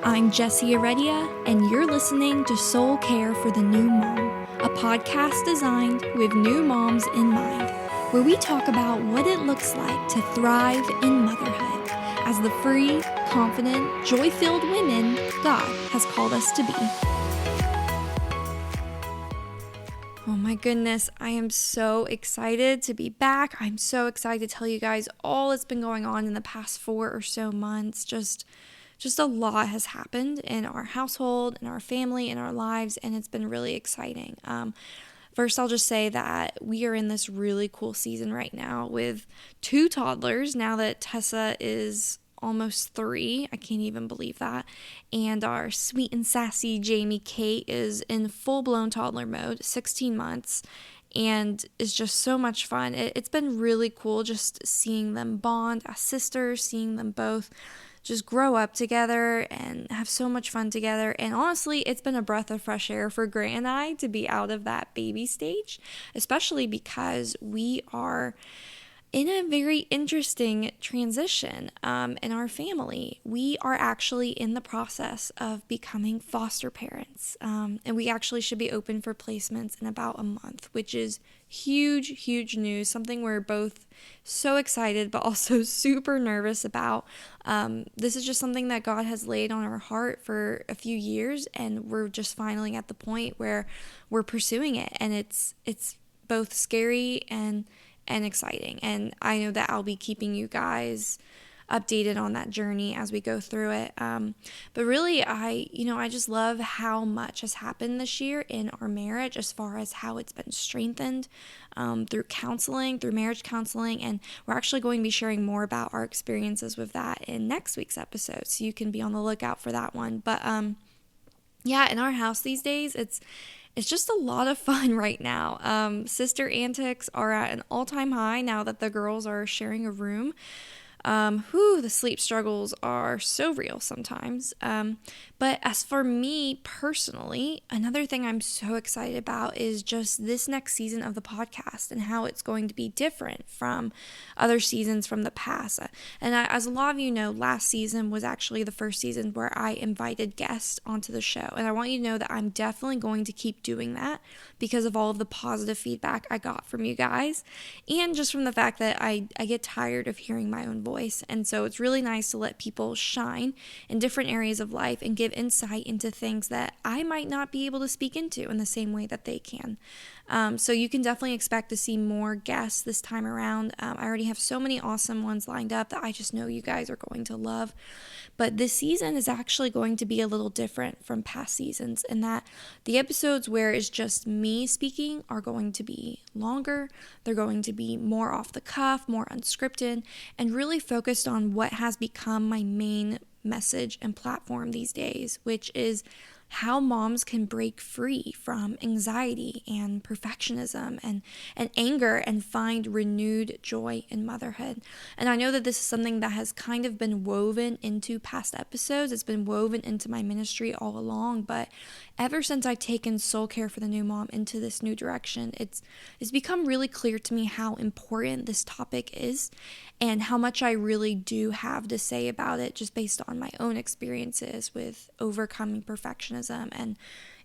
I'm Jessie Heredia, and you're listening to Soul Care for the New Mom, a podcast designed with new moms in mind, where we talk about what it looks like to thrive in motherhood as the free, confident, joy-filled women God has called us to be. Oh my goodness, I am so excited to be back. I'm so excited to tell you guys all that's been going on in the past 4 or so months. Just a lot has happened in our household, in our family, in our lives, and it's been really exciting. First, I'll just say that we are in this really cool season right now with 2 toddlers now that Tessa is almost 3. I can't even believe that. And our sweet and sassy Jamie Kate is in full-blown toddler mode, 16 months, and is just so much fun. It's been really cool just seeing them bond as sisters, seeing them both just grow up together and have so much fun together. And honestly, it's been a breath of fresh air for Gray and I to be out of that baby stage, especially because we are in a very interesting transition in our family. We are actually in the process of becoming foster parents, and we actually should be open for placements in about a month, which is huge news, something we're both so excited but also super nervous about. This is just something that God has laid on our heart for a few years, and we're just finally at the point where we're pursuing it, and it's both scary and exciting. And I know that I'll be keeping you guys updated on that journey as we go through it. But really, I just love how much has happened this year in our marriage as far as how it's been strengthened through counseling, through marriage counseling. And we're actually going to be sharing more about our experiences with that in next week's episode. So you can be on the lookout for that one. But yeah, in our house these days, it's just a lot of fun right now. Sister antics are at an all-time high now that the girls are sharing a room. The sleep struggles are so real sometimes. But as for me personally, another thing I'm so excited about is just this next season of the podcast and how it's going to be different from other seasons from the past. And as a lot of you know, last season was actually the first season where I invited guests onto the show. And I want you to know that I'm definitely going to keep doing that because of all of the positive feedback I got from you guys. And just from the fact that I get tired of hearing my own voice. And so it's really nice to let people shine in different areas of life and give insight into things that I might not be able to speak into in the same way that they can. So you can definitely expect to see more guests this time around. I already have so many awesome ones lined up that I just know you guys are going to love. But this season is actually going to be a little different from past seasons in that the episodes where it's just me speaking are going to be longer. They're going to be more off the cuff, more unscripted, and really focused on what has become my main message and platform these days, which is how moms can break free from anxiety and perfectionism and anger and find renewed joy in motherhood. And I know that this is something that has kind of been woven into past episodes. It's been woven into my ministry all along, but ever since I've taken Soul Care for the New Mom into this new direction, it's become really clear to me how important this topic is and how much I really do have to say about it just based on my own experiences with overcoming perfectionism and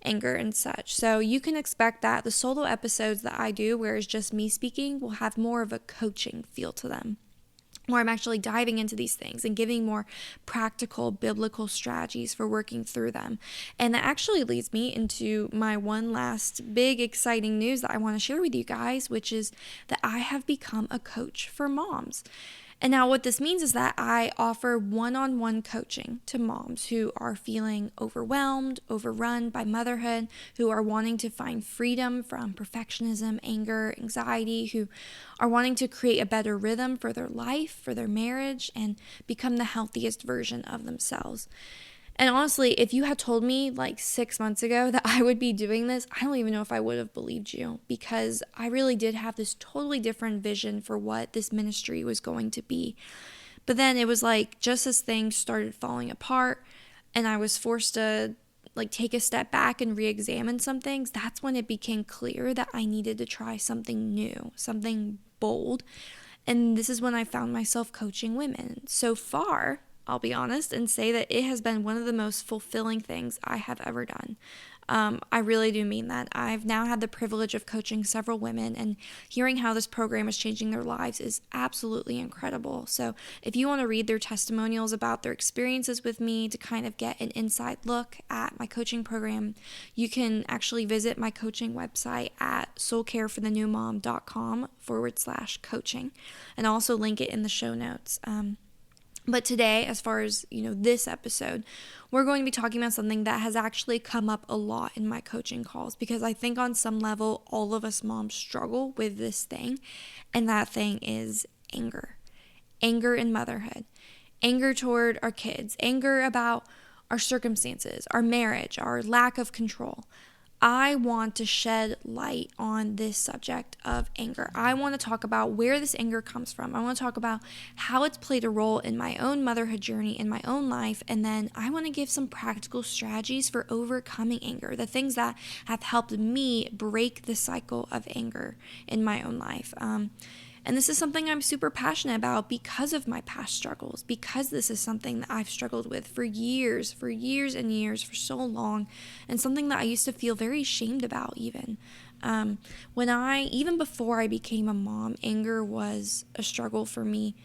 anger and such. So you can expect that the solo episodes that I do, where it's just me speaking, will have more of a coaching feel to them, where I'm actually diving into these things and giving more practical biblical strategies for working through them. And that actually leads me into my one last big exciting news that I want to share with you guys, which is that I have become a coach for moms. And now what this means is that I offer one-on-one coaching to moms who are feeling overwhelmed, overrun by motherhood, who are wanting to find freedom from perfectionism, anger, anxiety, who are wanting to create a better rhythm for their life, for their marriage, and become the healthiest version of themselves. And honestly, if you had told me like 6 months ago that I would be doing this, I don't even know if I would have believed you, because I really did have this totally different vision for what this ministry was going to be. But then it was like, just as things started falling apart and I was forced to take a step back and re-examine some things, that's when it became clear that I needed to try something new, something bold. And this is when I found myself coaching women. So far, I'll be honest and say that it has been one of the most fulfilling things I have ever done. I really do mean that. I've now had the privilege of coaching several women, and hearing how this program is changing their lives is absolutely incredible. So if you want to read their testimonials about their experiences with me to kind of get an inside look at my coaching program, you can actually visit my coaching website at soulcareforthenewmom.com/coaching, and I'll also link it in the show notes. But today, as far as, this episode, we're going to be talking about something that has actually come up a lot in my coaching calls, because I think on some level, all of us moms struggle with this thing, and that thing is anger. Anger in motherhood. Anger toward our kids. Anger about our circumstances, our marriage, our lack of control. I want to shed light on this subject of anger. I want to talk about where this anger comes from. I want to talk about how it's played a role in my own motherhood journey, in my own life, and then I want to give some practical strategies for overcoming anger, the things that have helped me break the cycle of anger in my own life. And this is something I'm super passionate about because of my past struggles, because this is something that I've struggled with for years and years, for so long, and something that I used to feel very ashamed about even. Even before I became a mom, anger was a struggle for me.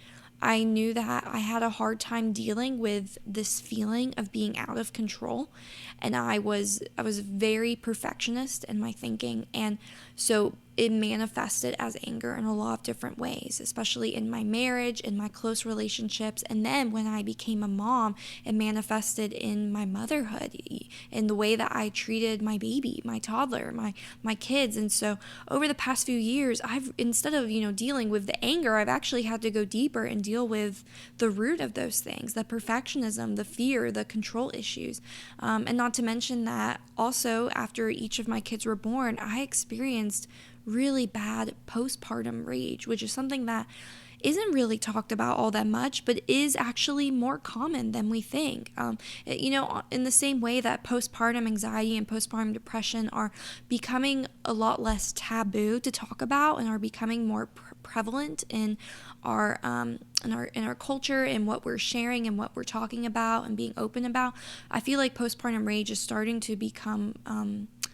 I knew that I had a hard time dealing with this feeling of being out of control, and I was very perfectionist in my thinking, and so it manifested as anger in a lot of different ways, especially in my marriage, in my close relationships, and then when I became a mom, it manifested in my motherhood, in the way that I treated my baby, my toddler, my kids. And so over the past few years, instead of dealing with the anger, I've actually had to go deeper and deal with the root of those things, the perfectionism, the fear, the control issues, and not to mention that also after each of my kids were born, I experienced really bad postpartum rage, which is something that isn't really talked about all that much, but is actually more common than we think. In the same way that postpartum anxiety and postpartum depression are becoming a lot less taboo to talk about and are becoming more prevalent in our culture and what we're sharing and what we're talking about and being open about, I feel like postpartum rage is starting to become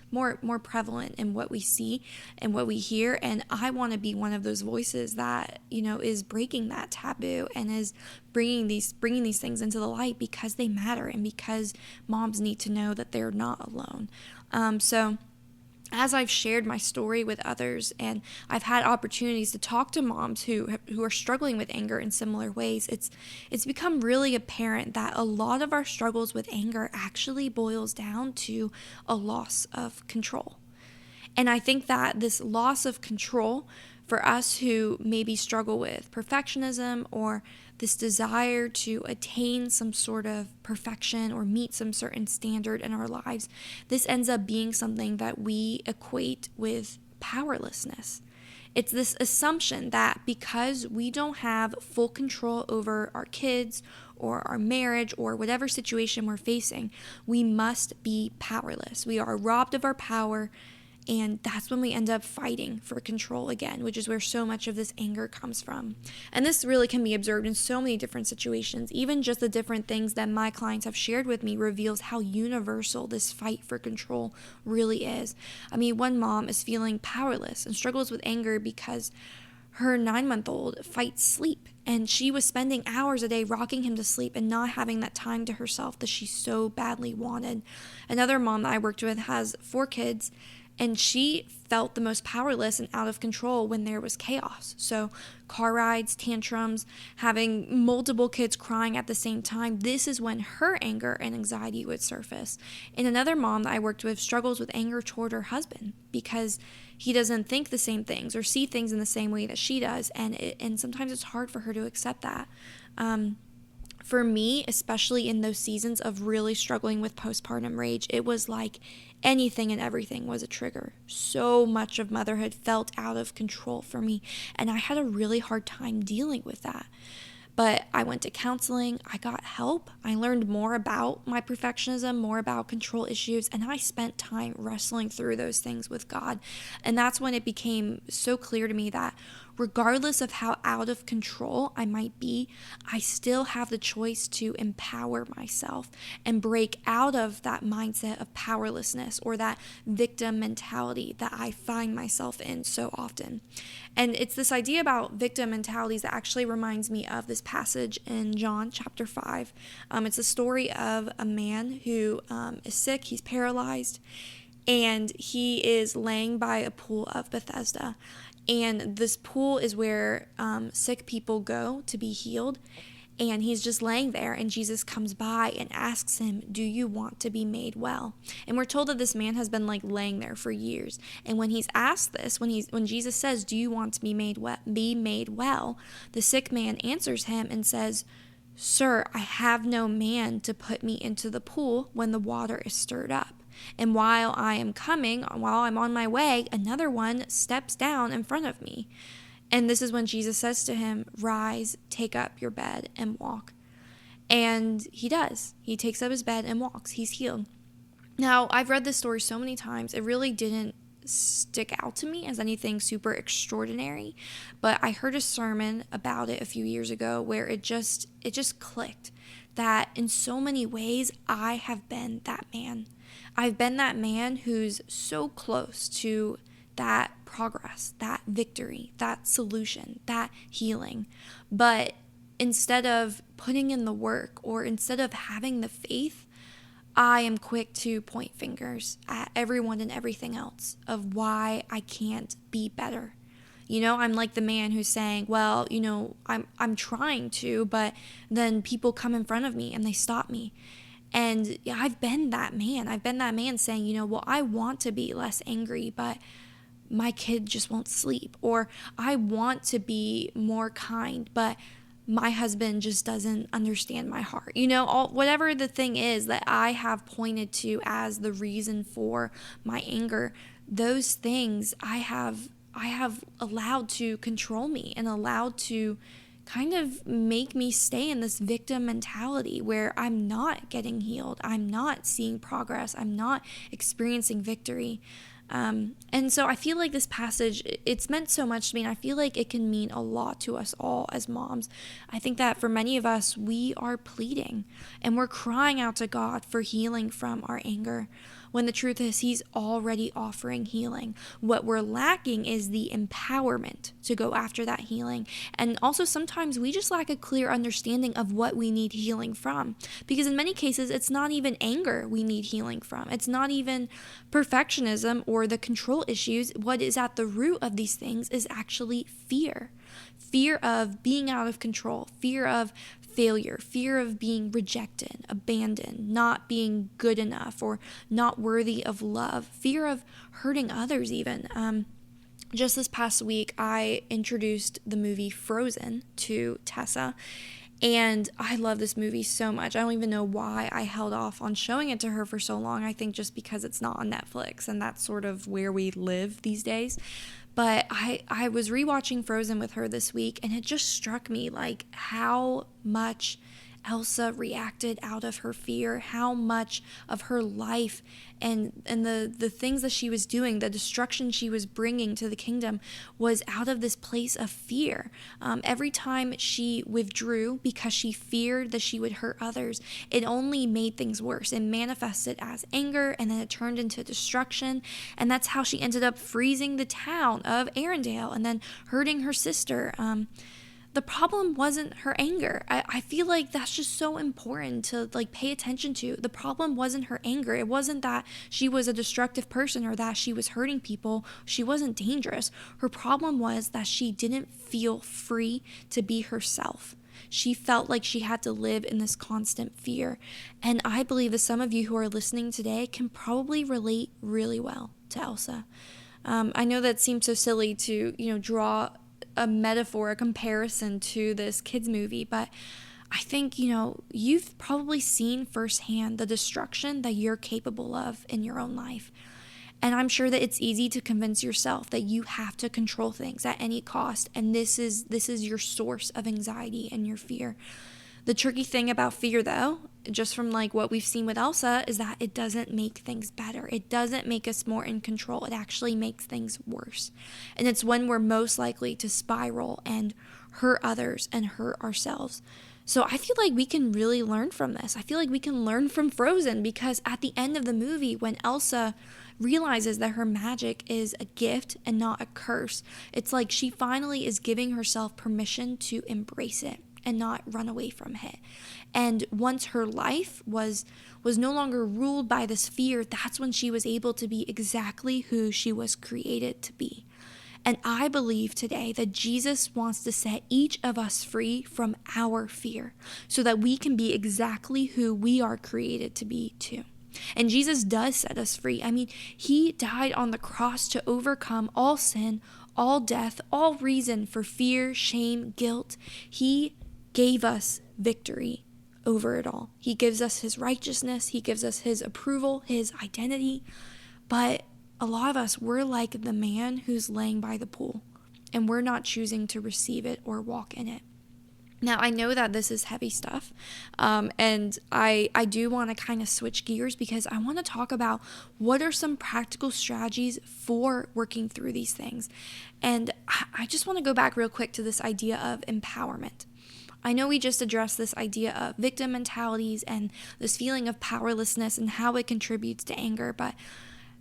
more prevalent in what we see and what we hear, and I want to be one of those voices that is breaking that taboo and is bringing these things into the light, because they matter and because moms need to know that they're not alone. So as I've shared my story with others and I've had opportunities to talk to moms who are struggling with anger in similar ways, it's become really apparent that a lot of our struggles with anger actually boils down to a loss of control. And I think that this loss of control, for us who maybe struggle with perfectionism or this desire to attain some sort of perfection or meet some certain standard in our lives, this ends up being something that we equate with powerlessness. It's this assumption that because we don't have full control over our kids or our marriage or whatever situation we're facing, we must be powerless. We are robbed of our power. And that's when we end up fighting for control again, which is where so much of this anger comes from. And this really can be observed in so many different situations. Even just the different things that my clients have shared with me reveals how universal this fight for control really is. I mean, one mom is feeling powerless and struggles with anger because her 9-month-old fights sleep, and she was spending hours a day rocking him to sleep and not having that time to herself that she so badly wanted. Another mom that I worked with has 4 kids, and she felt the most powerless and out of control when there was chaos. So car rides, tantrums, having multiple kids crying at the same time, this is when her anger and anxiety would surface. And another mom that I worked with struggles with anger toward her husband because he doesn't think the same things or see things in the same way that she does. And sometimes it's hard for her to accept that. For me, especially in those seasons of really struggling with postpartum rage, it was like anything and everything was a trigger. So much of motherhood felt out of control for me, and I had a really hard time dealing with that. But I went to counseling, I got help, I learned more about my perfectionism, more about control issues, and I spent time wrestling through those things with God. And that's when it became so clear to me that regardless of how out of control I might be, I still have the choice to empower myself and break out of that mindset of powerlessness or that victim mentality that I find myself in so often. And it's this idea about victim mentalities that actually reminds me of this passage in John chapter 5. It's a story of a man who is sick, he's paralyzed, and he is laying by a pool of Bethesda. And this pool is where sick people go to be healed. And he's just laying there, and Jesus comes by and asks him, do you want to be made well? And we're told that this man has been laying there for years. And when he's asked this, when Jesus says, do you want to be made well, the sick man answers him and says, sir, I have no man to put me into the pool when the water is stirred up. And while I'm on my way, another one steps down in front of me. And this is when Jesus says to him, rise, take up your bed and walk. And he does. He takes up his bed and walks. He's healed. Now, I've read this story so many times. It really didn't stick out to me as anything super extraordinary. But I heard a sermon about it a few years ago where it just clicked that in so many ways, I have been that man. I've been that man who's so close to that progress, that victory, that solution, that healing. But instead of putting in the work or instead of having the faith, I am quick to point fingers at everyone and everything else of why I can't be better. I'm like the man who's saying, well, I'm trying to, but then people come in front of me and they stop me. And I've been that man. I've been that man saying, well, I want to be less angry, but my kid just won't sleep. Or I want to be more kind, but my husband just doesn't understand my heart. Whatever the thing is that I have pointed to as the reason for my anger, those things I have allowed to control me and allowed to kind of make me stay in this victim mentality where I'm not getting healed. I'm not seeing progress. I'm not experiencing victory. And so I feel like this passage, it's meant so much to me, and I feel like it can mean a lot to us all as moms. I think that for many of us, we are pleading and we're crying out to God for healing from our anger, when the truth is He's already offering healing. What we're lacking is the empowerment to go after that healing. And also sometimes we just lack a clear understanding of what we need healing from, because in many cases, it's not even anger we need healing from. It's not even perfectionism or the control issues. What is at the root of these things is actually fear. Fear of being out of control, fear of failure, fear of being rejected, abandoned, not being good enough or not worthy of love, fear of hurting others even. Just this past week, I introduced the movie Frozen to Tessa, and I love this movie so much. I don't even know why I held off on showing it to her for so long. I think just because it's not on Netflix, and that's sort of where we live these days. But I was rewatching Frozen with her this week, and it just struck me how much Elsa reacted out of her fear, how much of her life and the things that she was doing, the destruction she was bringing to the kingdom was out of this place of fear. Every time she withdrew because she feared that she would hurt others, it only made things worse. It manifested as anger, and then it turned into destruction, and that's how she ended up freezing the town of Arendelle and then hurting her sister. The problem wasn't her anger. I feel like that's just so important to pay attention to. The problem wasn't her anger. It wasn't that she was a destructive person or that she was hurting people. She wasn't dangerous. Her problem was that she didn't feel free to be herself. She felt like she had to live in this constant fear. And I believe that some of you who are listening today can probably relate really well to Elsa. I know that seems so silly to, draw a metaphor, a comparison to this kids movie, but I think, you've probably seen firsthand the destruction that you're capable of in your own life. And I'm sure that it's easy to convince yourself that you have to control things at any cost, and this is your source of anxiety and your fear. The tricky thing about fear, though, just from like what we've seen with Elsa, is that it doesn't make things better. It doesn't make us more in control. It actually makes things worse. And it's when we're most likely to spiral and hurt others and hurt ourselves. So I feel like we can really learn from this. I feel like we can learn from Frozen, because at the end of the movie, when Elsa realizes that her magic is a gift and not a curse, it's like she finally is giving herself permission to embrace it and not run away from it. And once her life was no longer ruled by this fear, that's when she was able to be exactly who she was created to be. And I believe today that Jesus wants to set each of us free from our fear so that we can be exactly who we are created to be too. And Jesus does set us free. I mean, he died on the cross to overcome all sin, all death, all reason for fear, shame, guilt. He gave us victory over it all. He gives us his righteousness. He gives us his approval, his identity. But a lot of us, we're like the man who's laying by the pool, and we're not choosing to receive it or walk in it. Now, I know that this is heavy stuff, and I do want to kind of switch gears, because I want to talk about what are some practical strategies for working through these things. And I just want to go back real quick to this idea of empowerment. I know we just addressed this idea of victim mentalities and this feeling of powerlessness and how it contributes to anger, but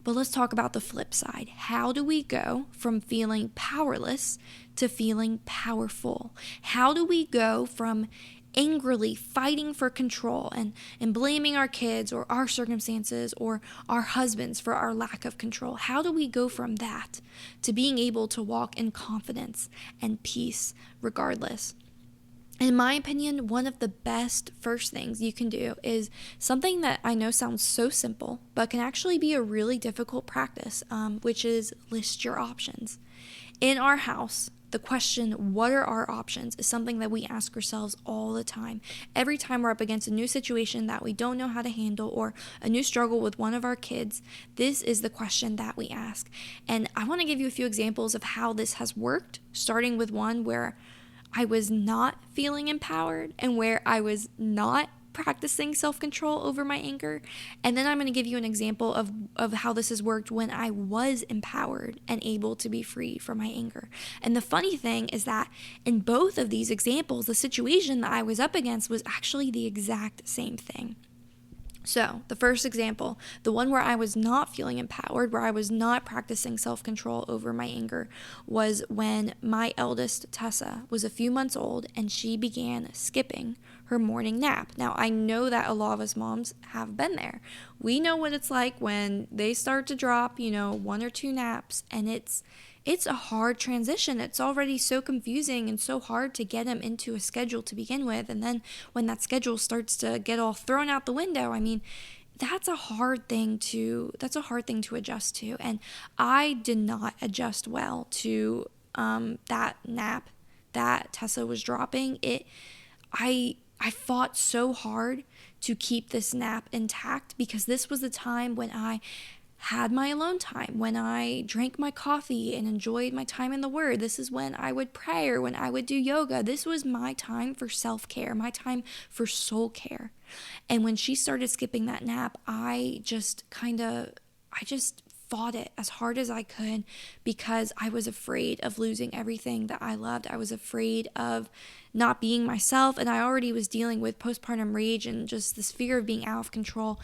let's talk about the flip side. How do we go from feeling powerless to feeling powerful? How do we go from angrily fighting for control and blaming our kids or our circumstances or our husbands for our lack of control? How do we go from that to being able to walk in confidence and peace regardless? In my opinion, one of the best first things you can do is something that I know sounds so simple, but can actually be a really difficult practice, which is list your options. In our house, the question, what are our options, is something that we ask ourselves all the time. Every time we're up against a new situation that we don't know how to handle or a new struggle with one of our kids, this is the question that we ask. And I want to give you a few examples of how this has worked, starting with one where I was not feeling empowered and where I was not practicing self-control over my anger. And then I'm going to give you an example of how this has worked when I was empowered and able to be free from my anger. And the funny thing is that in both of these examples, the situation that I was up against was actually the exact same thing. So the first example, the one where I was not feeling empowered, where I was not practicing self-control over my anger, was when my eldest, Tessa, was a few months old and she began skipping her morning nap. Now, I know that a lot of us moms have been there. We know what it's like when they start to drop, one or two naps, and it's a hard transition. It's already so confusing and so hard to get him into a schedule to begin with. And then when that schedule starts to get all thrown out the window, I mean, that's a hard thing to adjust to. And I did not adjust well to that nap that Tessa was dropping. I fought so hard to keep this nap intact, because this was the time when I had my alone time, when I drank my coffee and enjoyed my time in the Word. This is when I would pray or when I would do yoga. This was my time for self-care, my time for soul care. And when she started skipping that nap, I just fought it as hard as I could, because I was afraid of losing everything that I loved. I was afraid of not being myself, and I already was dealing with postpartum rage and just this fear of being out of control.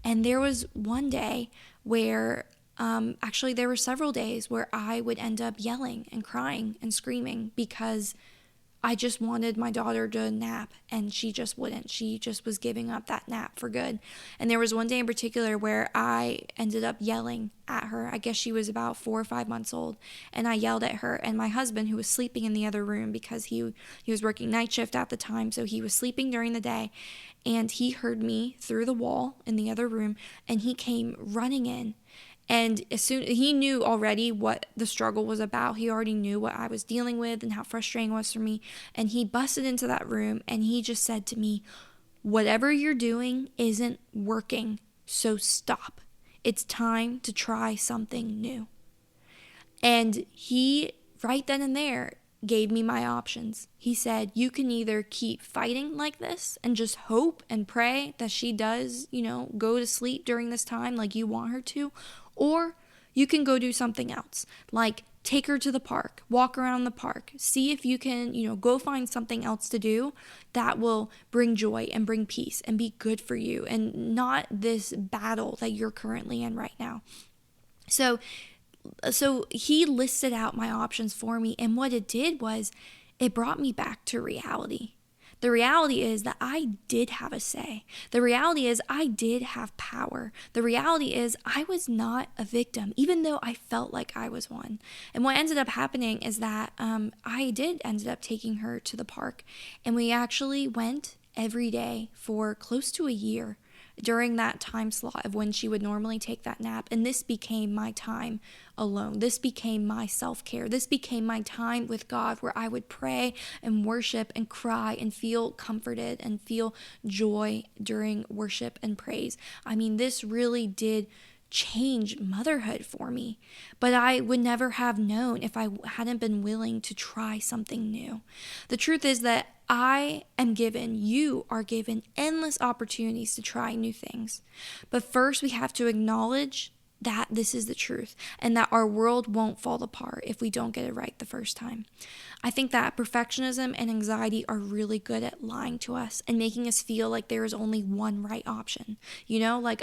And there was one day where actually there were several days where I would end up yelling and crying and screaming because I just wanted my daughter to nap, and she just wouldn't. She just was giving up that nap for good. And there was one day in particular where I ended up yelling at her. I guess she was about 4 or 5 months old, and I yelled at her. And my husband, who was sleeping in the other room because he was working night shift at the time, so he was sleeping during the day, and he heard me through the wall in the other room, and he came running in. And as soon he knew already what the struggle was about. He already knew what I was dealing with and how frustrating it was for me. And he busted into that room and he just said to me, "Whatever you're doing isn't working, so stop. It's time to try something new." And he, right then and there, gave me my options. He said, you can either keep fighting like this and just hope and pray that she does, go to sleep during this time like you want her to, or you can go do something else, like take her to the park, walk around the park, see if you can, go find something else to do that will bring joy and bring peace and be good for you and not this battle that you're currently in right now. So he listed out my options for me, and what it did was it brought me back to reality. The reality is that I did have a say. The reality is I did have power. The reality is I was not a victim, even though I felt like I was one. And what ended up happening is that I ended up taking her to the park, and we actually went every day for close to a year during that time slot of when she would normally take that nap. And this became my time alone. This became my self-care. This became my time with God, where I would pray and worship and cry and feel comforted and feel joy during worship and praise. I mean, this really did change motherhood for me, but I would never have known if I hadn't been willing to try something new. The truth is that you are given endless opportunities to try new things. But first, we have to acknowledge that this is the truth and that our world won't fall apart if we don't get it right the first time. I think that perfectionism and anxiety are really good at lying to us and making us feel like there is only one right option. Like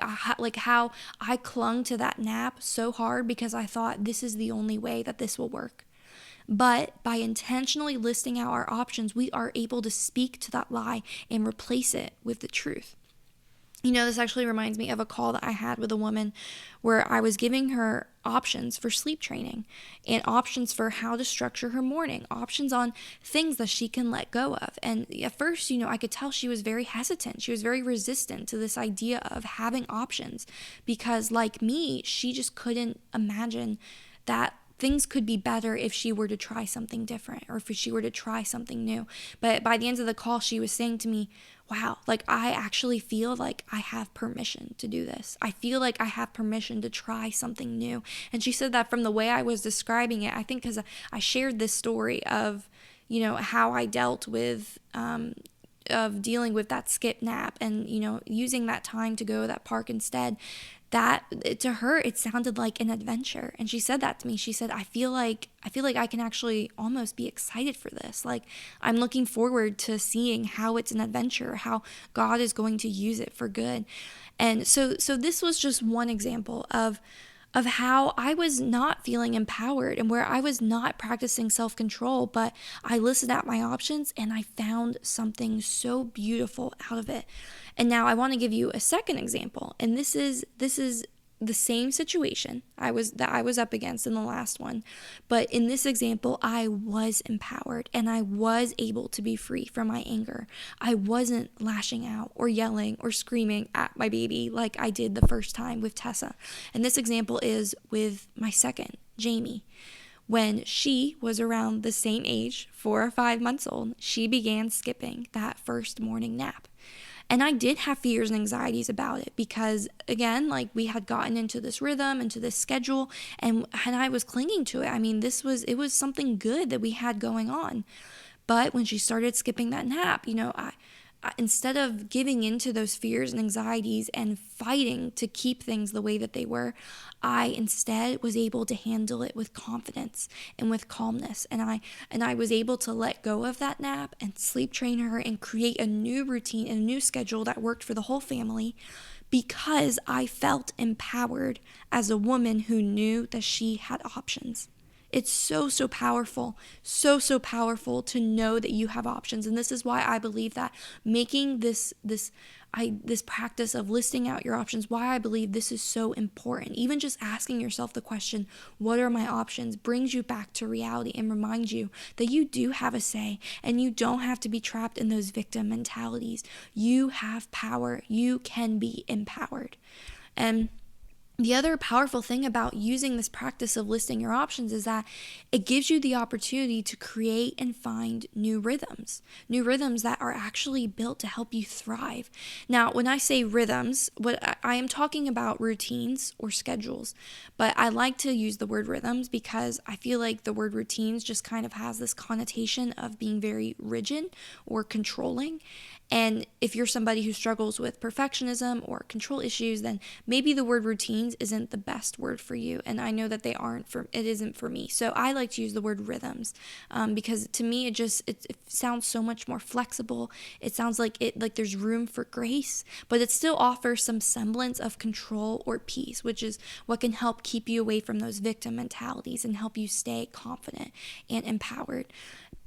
how I clung to that nap so hard because I thought this is the only way that this will work. But by intentionally listing out our options, we are able to speak to that lie and replace it with the truth. This actually reminds me of a call that I had with a woman where I was giving her options for sleep training and options for how to structure her morning, options on things that she can let go of. And at first, I could tell she was very hesitant. She was very resistant to this idea of having options because, like me, she just couldn't imagine that things could be better if she were to try something different or if she were to try something new. But by the end of the call, she was saying to me, wow, I actually feel like I have permission to do this. I feel like I have permission to try something new. And she said that from the way I was describing it, I think because I shared this story of, how I dealt with, of dealing with that skip nap and, using that time to go to that park instead. That to her, it sounded like an adventure. And she said that to me. She said, I feel like I can actually almost be excited for this. Like, I'm looking forward to seeing how it's an adventure, how God is going to use it for good. And so this was just one example of how I was not feeling empowered and where I was not practicing self-control, but I listed out my options and I found something so beautiful out of it. And now I want to give you a second example. And this is the same situation I was up against in the last one. But in this example, I was empowered and I was able to be free from my anger. I wasn't lashing out or yelling or screaming at my baby like I did the first time with Tessa. And this example is with my second, Jamie. When she was around the same age, 4 or 5 months old, she began skipping that first morning nap. And I did have fears and anxieties about it because, again, we had gotten into this rhythm, into this schedule, and I was clinging to it. I mean, it was something good that we had going on. But when she started skipping that nap, I instead of giving into those fears and anxieties and fighting to keep things the way that they were, I instead was able to handle it with confidence and with calmness. And I was able to let go of that nap and sleep train her and create a new routine and a new schedule that worked for the whole family because I felt empowered as a woman who knew that she had options. It's so powerful, so powerful to know that you have options. And this is why I believe that making this practice of listing out your options, why I believe this is so important. Even just asking yourself the question, what are my options, brings you back to reality and reminds you that you do have a say and you don't have to be trapped in those victim mentalities. You have power. You can be empowered. And The other powerful thing about using this practice of listing your options is that it gives you the opportunity to create and find new rhythms that are actually built to help you thrive. Now, when I say rhythms, what I am talking about routines or schedules, but I like to use the word rhythms because I feel like the word routines just kind of has this connotation of being very rigid or controlling. And if you're somebody who struggles with perfectionism or control issues, then maybe the word routines isn't the best word for you. And I know that it isn't for me. So I like to use the word rhythms because to me, it sounds so much more flexible. It sounds like there's room for grace, but it still offers some semblance of control or peace, which is what can help keep you away from those victim mentalities and help you stay confident and empowered.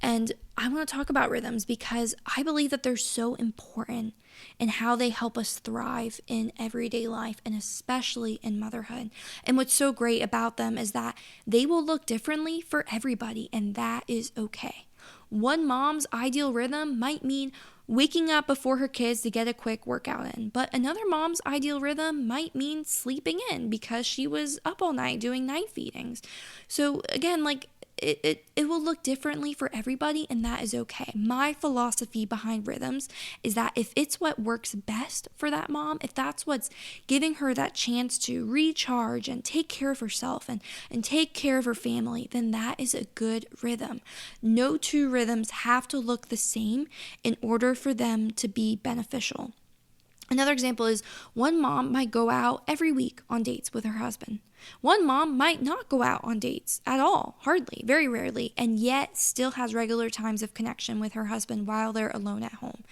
And I want to talk about rhythms because I believe that they're so important in how they help us thrive in everyday life and especially in motherhood. And what's so great about them is that they will look differently for everybody, and that is okay. One mom's ideal rhythm might mean waking up before her kids to get a quick workout in, but another mom's ideal rhythm might mean sleeping in because she was up all night doing night feedings. So again, it will look differently for everybody, and that is okay. My philosophy behind rhythms is that if it's what works best for that mom, if that's what's giving her that chance to recharge and take care of herself and take care of her family, then that is a good rhythm. No two rhythms have to look the same in order for them to be beneficial. Another example is one mom might go out every week on dates with her husband. One mom might not go out on dates at all, hardly, very rarely, and yet still has regular times of connection with her husband while they're alone at home.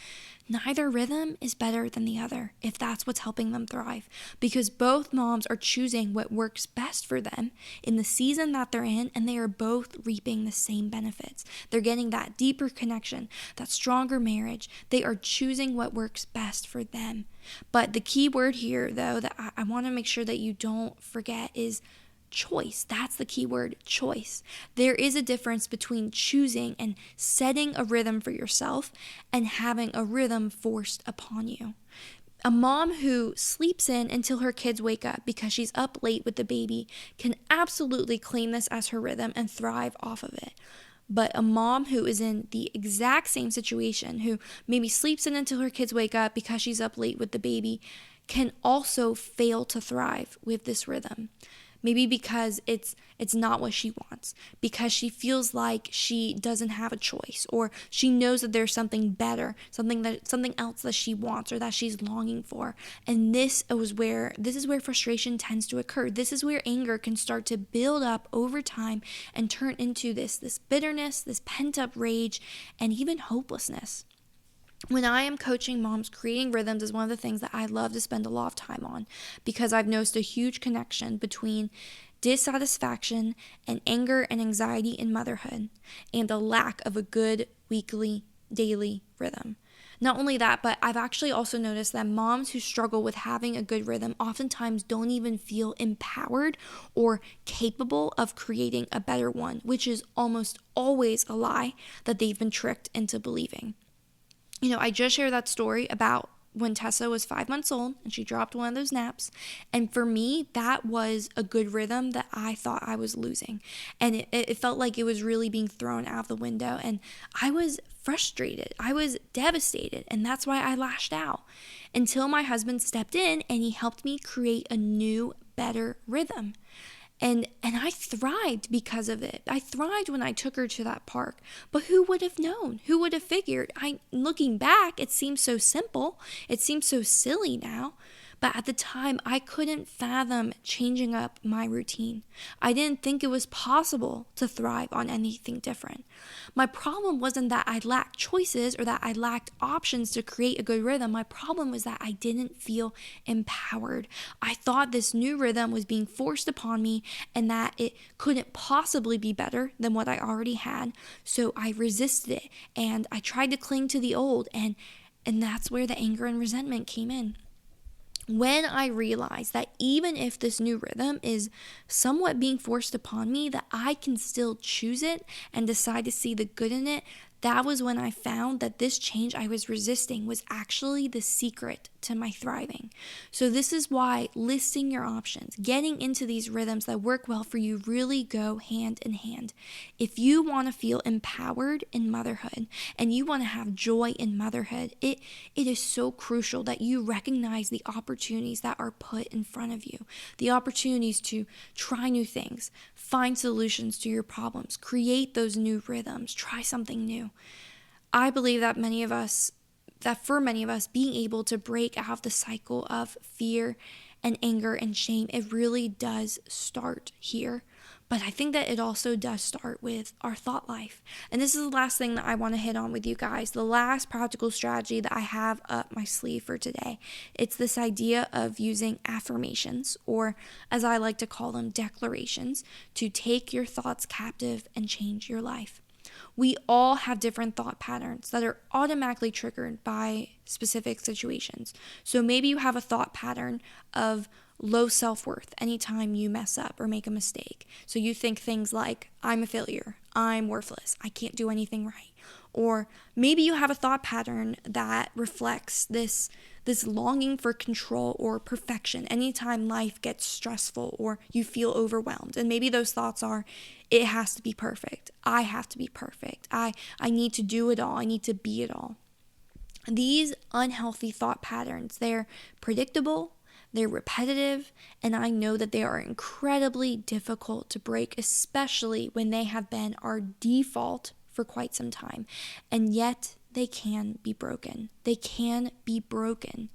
Neither rhythm is better than the other if that's what's helping them thrive, because both moms are choosing what works best for them in the season that they're in, and they are both reaping the same benefits. They're getting that deeper connection, that stronger marriage. They are choosing what works best for them. But the key word here, though, that I want to make sure that you don't forget is choice. That's the key word, choice. There is a difference between choosing and setting a rhythm for yourself and having a rhythm forced upon you. A mom who sleeps in until her kids wake up because she's up late with the baby can absolutely claim this as her rhythm and thrive off of it. But a mom who is in the exact same situation, who maybe sleeps in until her kids wake up because she's up late with the baby, can also fail to thrive with this rhythm. Maybe because it's not what she wants, because she feels like she doesn't have a choice, or she knows that there's something better, something else that she wants or that she's longing for. And this is where frustration tends to occur. This is where anger can start to build up over time and turn into this bitterness, this pent-up rage, and even hopelessness. When I am coaching moms, creating rhythms is one of the things that I love to spend a lot of time on, because I've noticed a huge connection between dissatisfaction and anger and anxiety in motherhood and a lack of a good weekly, daily rhythm. Not only that, but I've actually also noticed that moms who struggle with having a good rhythm oftentimes don't even feel empowered or capable of creating a better one, which is almost always a lie that they've been tricked into believing. I just shared that story about when Tessa was 5 months old and she dropped one of those naps. And for me, that was a good rhythm that I thought I was losing. And it felt like it was really being thrown out the window. And I was frustrated. I was devastated. And that's why I lashed out until my husband stepped in and he helped me create a new, better rhythm. And I thrived because of it. I thrived when I took her to that park. But who would have known? Who would have figured? Looking back, it seems so simple. It seems so silly now. But at the time, I couldn't fathom changing up my routine. I didn't think it was possible to thrive on anything different. My problem wasn't that I lacked choices or that I lacked options to create a good rhythm. My problem was that I didn't feel empowered. I thought this new rhythm was being forced upon me and that it couldn't possibly be better than what I already had. So I resisted it and I tried to cling to the old, and that's where the anger and resentment came in. When I realized that even if this new rhythm is somewhat being forced upon me, that I can still choose it and decide to see the good in it, that was when I found that this change I was resisting was actually the secret to my thriving. So this is why listing your options, getting into these rhythms that work well for you really go hand in hand. If you want to feel empowered in motherhood and you want to have joy in motherhood, it is so crucial that you recognize the opportunities that are put in front of you, the opportunities to try new things, find solutions to your problems, create those new rhythms, try something new. I believe that for many of us, being able to break out of the cycle of fear and anger and shame, it really does start here. But I think that it also does start with our thought life. And this is the last thing that I want to hit on with you guys. The last practical strategy that I have up my sleeve for today. It's this idea of using affirmations, or as I like to call them, declarations, to take your thoughts captive and change your life. We all have different thought patterns that are automatically triggered by specific situations. So maybe you have a thought pattern of low self-worth anytime you mess up or make a mistake. So you think things like, I'm a failure, I'm worthless, I can't do anything right. Or maybe you have a thought pattern that reflects this longing for control or perfection anytime life gets stressful or you feel overwhelmed. And maybe those thoughts are, it has to be perfect. I have to be perfect. I need to do it all. I need to be it all. These unhealthy thought patterns, they're predictable, they're repetitive, and I know that they are incredibly difficult to break, especially when they have been our default for quite some time. And yet they can be broken. They can be broken.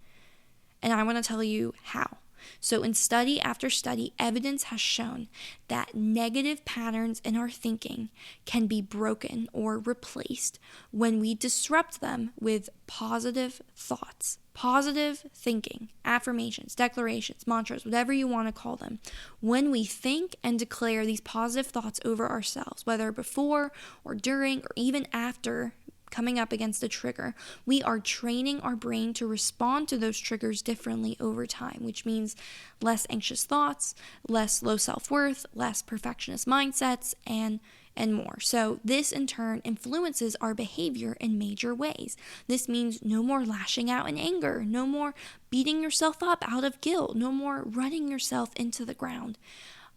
And I want to tell you how. So in study after study, evidence has shown that negative patterns in our thinking can be broken or replaced when we disrupt them with positive thoughts, positive thinking, affirmations, declarations, mantras, whatever you want to call them. When we think and declare these positive thoughts over ourselves, whether before or during or even after coming up against a trigger, we are training our brain to respond to those triggers differently over time, which means less anxious thoughts, less low self-worth, less perfectionist mindsets, and more. So this in turn influences our behavior in major ways. This means no more lashing out in anger, no more beating yourself up out of guilt, no more running yourself into the ground.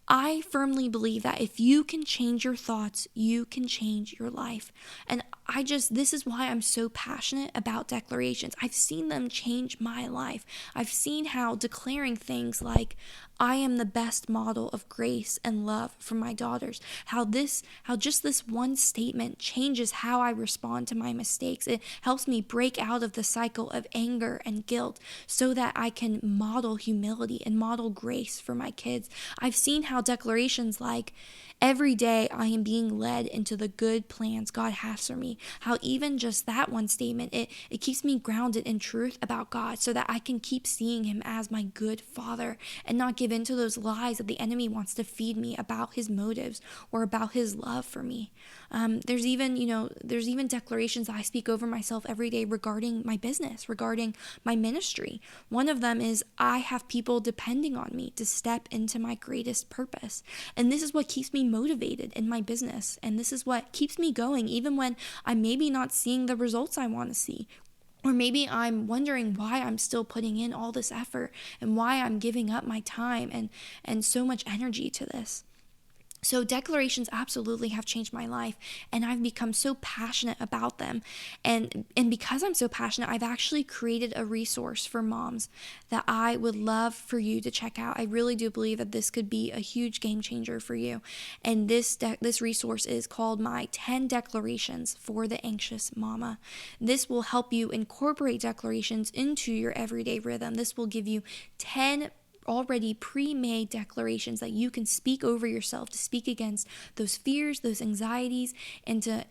I firmly believe that if you can change your thoughts, you can change your life. And this is why I'm so passionate about declarations. I've seen them change my life. I've seen how declaring things like, I am the best model of grace and love for my daughters, how just this one statement changes how I respond to my mistakes. It helps me break out of the cycle of anger and guilt so that I can model humility and model grace for my kids. I've seen how declarations like, every day I am being led into the good plans God has for me, how even just that one statement, it keeps me grounded in truth about God so that I can keep seeing Him as my good Father and not give in to those lies that the enemy wants to feed me about His motives or about His love for me. There's even declarations that I speak over myself every day regarding my business, regarding my ministry. One of them is, I have people depending on me to step into my greatest purpose. And this is what keeps me motivated in my business. And this is what keeps me going even when I'm maybe not seeing the results I want to see. Or maybe I'm wondering why I'm still putting in all this effort and why I'm giving up my time and so much energy to this. So declarations absolutely have changed my life, and I've become so passionate about them. And because I'm so passionate, I've actually created a resource for moms that I would love for you to check out. I really do believe that this could be a huge game changer for you. And this resource is called My 10 Declarations for the Anxious Mama. This will help you incorporate declarations into your everyday rhythm. This will give you 10 already pre-made declarations that you can speak over yourself to speak against those fears, those anxieties, and to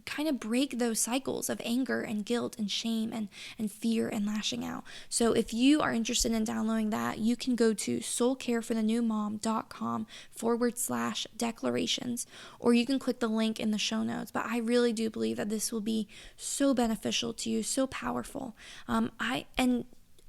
kind of break those cycles of anger and guilt and shame and fear and lashing out. So if you are interested in downloading that, you can go to soulcareforthenewmom.com/declarations, or you can click the link in the show notes. But I really do believe that this will be so beneficial to you, so powerful.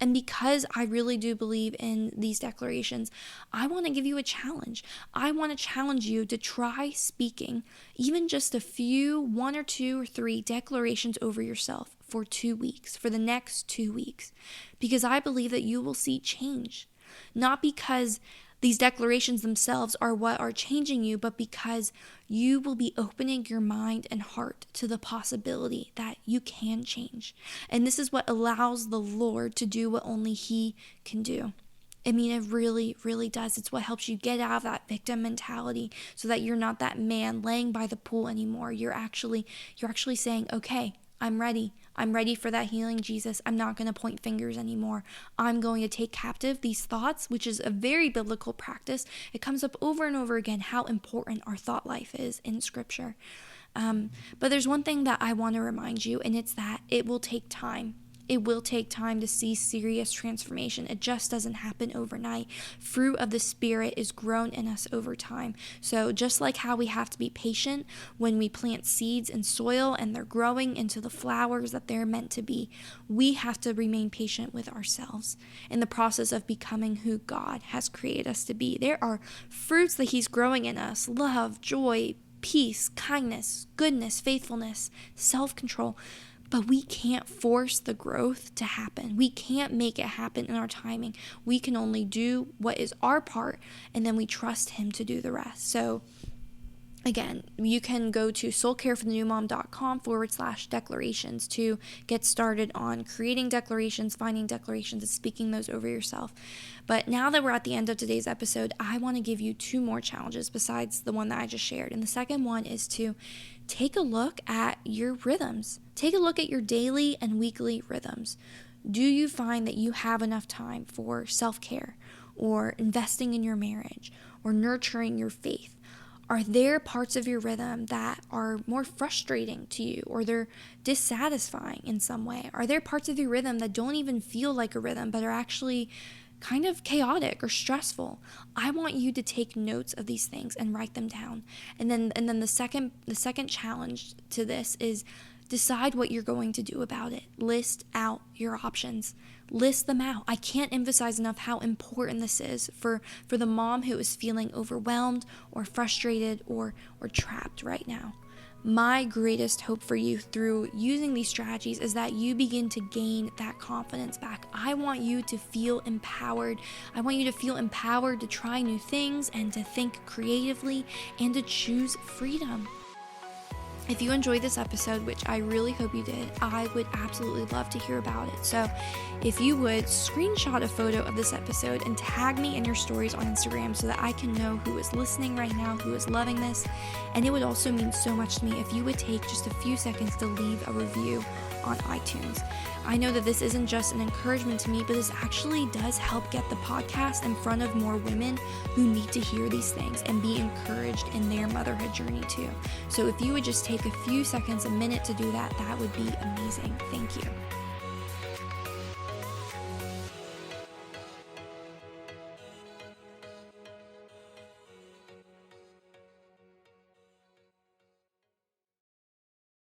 And because I really do believe in these declarations, I want to give you a challenge. I want to challenge you to try speaking even just a few, 1 or 2 or 3 declarations over yourself for 2 weeks, for the next 2 weeks, because I believe that you will see change. Not because these declarations themselves are what are changing you, but because you will be opening your mind and heart to the possibility that you can change. And this is what allows the Lord to do what only He can do. I mean, it really, really does. It's what helps you get out of that victim mentality so that you're not that man laying by the pool anymore. You're actually saying, okay, I'm ready. I'm ready for that healing, Jesus. I'm not going to point fingers anymore. I'm going to take captive these thoughts, which is a very biblical practice. It comes up over and over again how important our thought life is in Scripture. But there's one thing that I want to remind you, and it's that it will take time. It will take time to see serious transformation. It just doesn't happen overnight. Fruit of the Spirit is grown in us over time. So just like how we have to be patient when we plant seeds in soil and they're growing into the flowers that they're meant to be, we have to remain patient with ourselves in the process of becoming who God has created us to be. There are fruits that He's growing in us: love, joy, peace, kindness, goodness, faithfulness, self-control. But we can't force the growth to happen. We can't make it happen in our timing. We can only do what is our part, and then we trust Him to do the rest. So again, you can go to soulcareforthenewmom.com/declarations to get started on creating declarations, finding declarations, and speaking those over yourself. But now that we're at the end of today's episode, I want to give you 2 more challenges besides the one that I just shared. And the second one is to take a look at your rhythms. Take a look at your daily and weekly rhythms. Do you find that you have enough time for self-care or investing in your marriage or nurturing your faith? Are there parts of your rhythm that are more frustrating to you, or they're dissatisfying in some way? Are there parts of your rhythm that don't even feel like a rhythm but are actually kind of chaotic or stressful? I want you to take notes of these things and write them down. And then the second challenge to this is decide what you're going to do about it. List out your options. List them out. I can't emphasize enough how important this is for the mom who is feeling overwhelmed or frustrated or trapped right now. My greatest hope for you through using these strategies is that you begin to gain that confidence back. I want you to feel empowered. I want you to feel empowered to try new things and to think creatively and to choose freedom. If you enjoyed this episode, which I really hope you did, I would absolutely love to hear about it. So if you would screenshot a photo of this episode and tag me in your stories on Instagram so that I can know who is listening right now, who is loving this. And it would also mean so much to me if you would take just a few seconds to leave a review on iTunes. I know that this isn't just an encouragement to me, but this actually does help get the podcast in front of more women who need to hear these things and be encouraged in their motherhood journey too. So if you would just take a few seconds, a minute to do that, that would be amazing. Thank you.